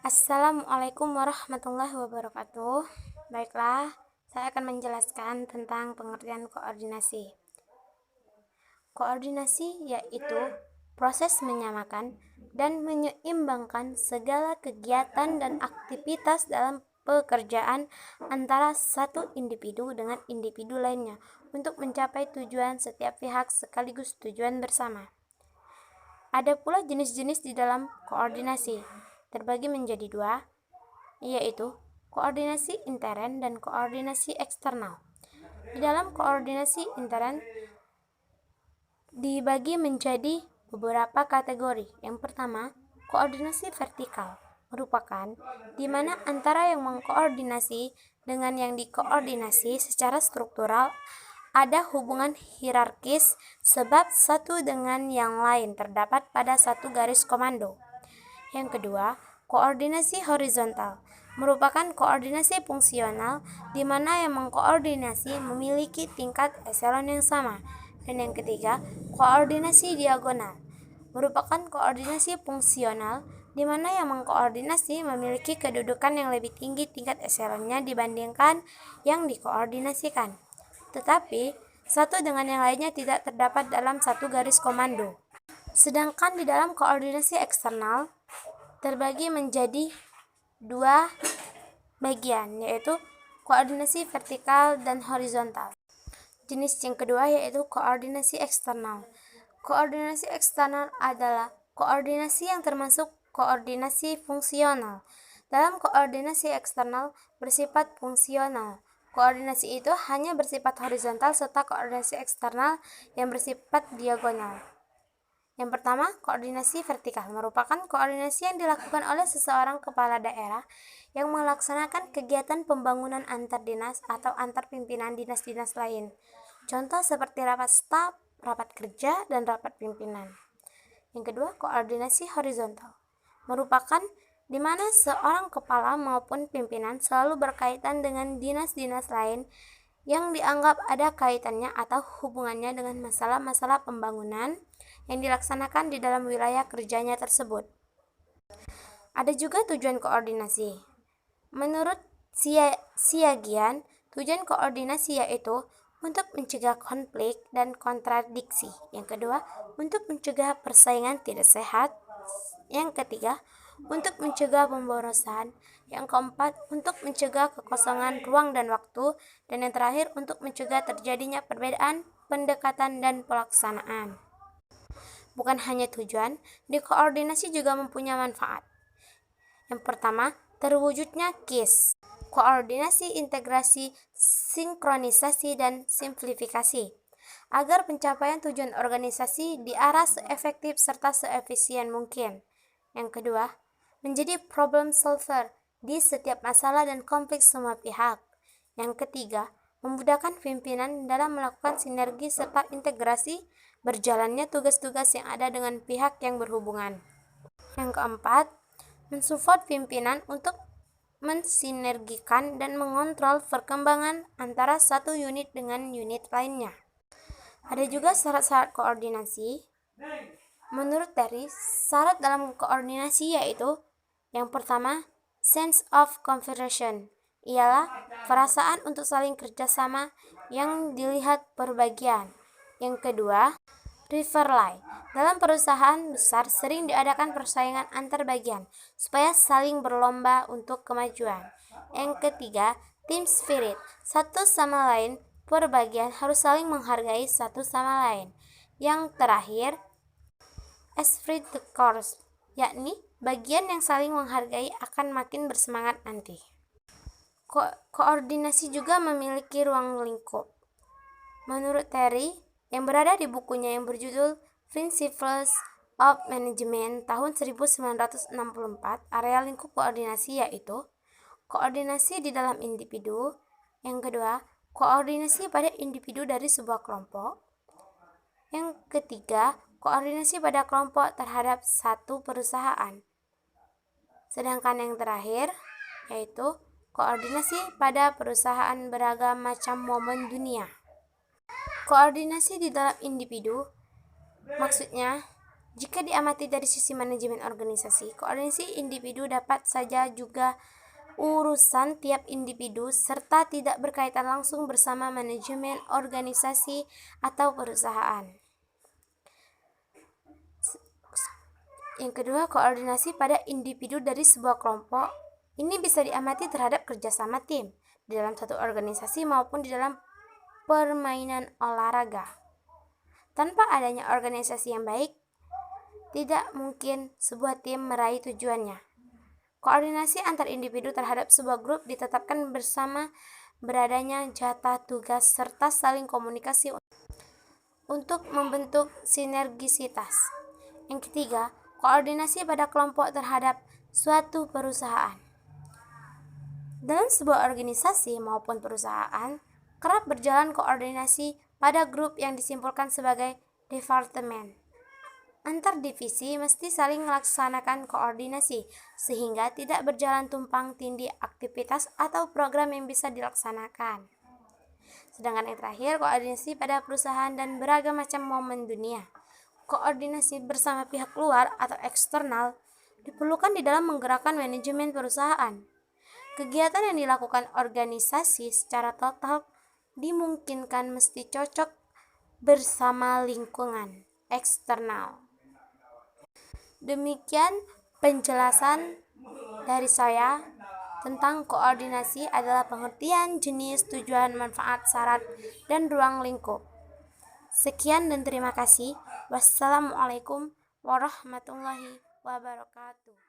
Assalamualaikum warahmatullahi wabarakatuh. Baiklah, saya akan menjelaskan tentang pengertian koordinasi. Koordinasi yaitu proses menyamakan dan menyeimbangkan segala kegiatan dan aktivitas dalam pekerjaan antara satu individu dengan individu lainnya untuk mencapai tujuan setiap pihak sekaligus tujuan bersama. Ada pula jenis-jenis di dalam koordinasi, terbagi menjadi dua, yaitu koordinasi intern dan koordinasi eksternal. Di dalam koordinasi intern dibagi menjadi beberapa kategori. Yang pertama, koordinasi vertikal, merupakan di mana antara yang mengkoordinasi dengan yang dikoordinasi secara struktural ada hubungan hierarkis sebab satu dengan yang lain terdapat pada satu garis komando. Yang kedua, koordinasi horizontal merupakan koordinasi fungsional di mana yang mengkoordinasi memiliki tingkat eselon yang sama. Dan yang ketiga, koordinasi diagonal merupakan koordinasi fungsional di mana yang mengkoordinasi memiliki kedudukan yang lebih tinggi tingkat eselonnya dibandingkan yang dikoordinasikan. Tetapi, satu dengan yang lainnya tidak terdapat dalam satu garis komando. Sedangkan di dalam koordinasi eksternal terbagi menjadi dua bagian, yaitu koordinasi vertikal dan horizontal. Jenis yang kedua yaitu koordinasi eksternal. Koordinasi eksternal adalah koordinasi yang termasuk koordinasi fungsional. Dalam koordinasi eksternal bersifat fungsional. Koordinasi itu hanya bersifat horizontal serta koordinasi eksternal yang bersifat diagonal. Yang pertama, koordinasi vertikal merupakan koordinasi yang dilakukan oleh seseorang kepala daerah yang melaksanakan kegiatan pembangunan antar dinas atau antar pimpinan dinas-dinas lain. Contoh seperti rapat staf, rapat kerja, dan rapat pimpinan. Yang kedua, koordinasi horizontal merupakan di mana seorang kepala maupun pimpinan selalu berkaitan dengan dinas-dinas lain yang dianggap ada kaitannya atau hubungannya dengan masalah-masalah pembangunan yang dilaksanakan di dalam wilayah kerjanya tersebut. Ada juga tujuan koordinasi. Menurut Siagian, tujuan koordinasi yaitu untuk mencegah konflik dan kontradiksi. Yang kedua, untuk mencegah persaingan tidak sehat. Yang ketiga, untuk mencegah pemborosan. Yang keempat, untuk mencegah kekosongan ruang dan waktu. Dan yang terakhir, untuk mencegah terjadinya perbedaan pendekatan dan pelaksanaan. Bukan hanya tujuan, dikoordinasi juga mempunyai manfaat. Yang pertama, terwujudnya KIS, koordinasi, integrasi, sinkronisasi, dan simplifikasi, agar pencapaian tujuan organisasi diarah seefektif serta seefisien mungkin. Yang kedua, menjadi problem solver di setiap masalah dan konflik semua pihak. Yang ketiga, memudahkan pimpinan dalam melakukan sinergi serta integrasi berjalannya tugas-tugas yang ada dengan pihak yang berhubungan. Yang keempat, mensupport pimpinan untuk mensinergikan dan mengontrol perkembangan antara satu unit dengan unit lainnya. Ada juga syarat-syarat koordinasi. Menurut Terry, syarat dalam koordinasi yaitu yang pertama, sense of cooperation, ialah perasaan untuk saling kerjasama yang dilihat berbagian. Yang kedua, rivalry. Dalam perusahaan besar sering diadakan persaingan antar bagian supaya saling berlomba untuk kemajuan. Yang ketiga, team spirit. Satu sama lain per bagian harus saling menghargai satu sama lain. Yang terakhir, esprit de corps, yakni bagian yang saling menghargai akan makin bersemangat nanti. Koordinasi juga memiliki ruang lingkup. Menurut Terry, yang berada di bukunya yang berjudul Principles of Management tahun 1964, area lingkup koordinasi yaitu koordinasi di dalam individu. Yang kedua, koordinasi pada individu dari sebuah kelompok. Yang ketiga, koordinasi pada kelompok terhadap satu perusahaan. Sedangkan yang terakhir yaitu koordinasi pada perusahaan beragam macam momen dunia. Koordinasi di dalam individu maksudnya Jika diamati dari sisi manajemen organisasi, koordinasi individu dapat saja juga urusan tiap individu serta tidak berkaitan langsung bersama manajemen organisasi atau perusahaan. Yang kedua, koordinasi pada individu dari sebuah kelompok. Ini bisa diamati terhadap kerjasama tim di dalam satu organisasi maupun di dalam permainan olahraga. Tanpa adanya organisasi yang baik, tidak mungkin sebuah tim meraih tujuannya. Koordinasi antar individu terhadap sebuah grup ditetapkan bersama beradanya jatah tugas serta saling komunikasi untuk membentuk sinergisitas. Yang ketiga, koordinasi pada kelompok terhadap suatu perusahaan. Dalam sebuah organisasi maupun perusahaan, kerap berjalan koordinasi pada grup yang disimpulkan sebagai departemen. Antar divisi mesti saling melaksanakan koordinasi sehingga tidak berjalan tumpang tindih aktivitas atau program yang bisa dilaksanakan. Sedangkan yang terakhir, koordinasi pada perusahaan dan beragam macam momen dunia. Koordinasi bersama pihak luar atau eksternal diperlukan di dalam menggerakkan manajemen perusahaan. Kegiatan yang dilakukan organisasi secara total dimungkinkan mesti cocok bersama lingkungan eksternal. Demikian penjelasan dari saya tentang koordinasi adalah pengertian jenis, tujuan, manfaat, syarat, dan ruang lingkup. Sekian dan terima kasih. Wassalamualaikum warahmatullahi wabarakatuh.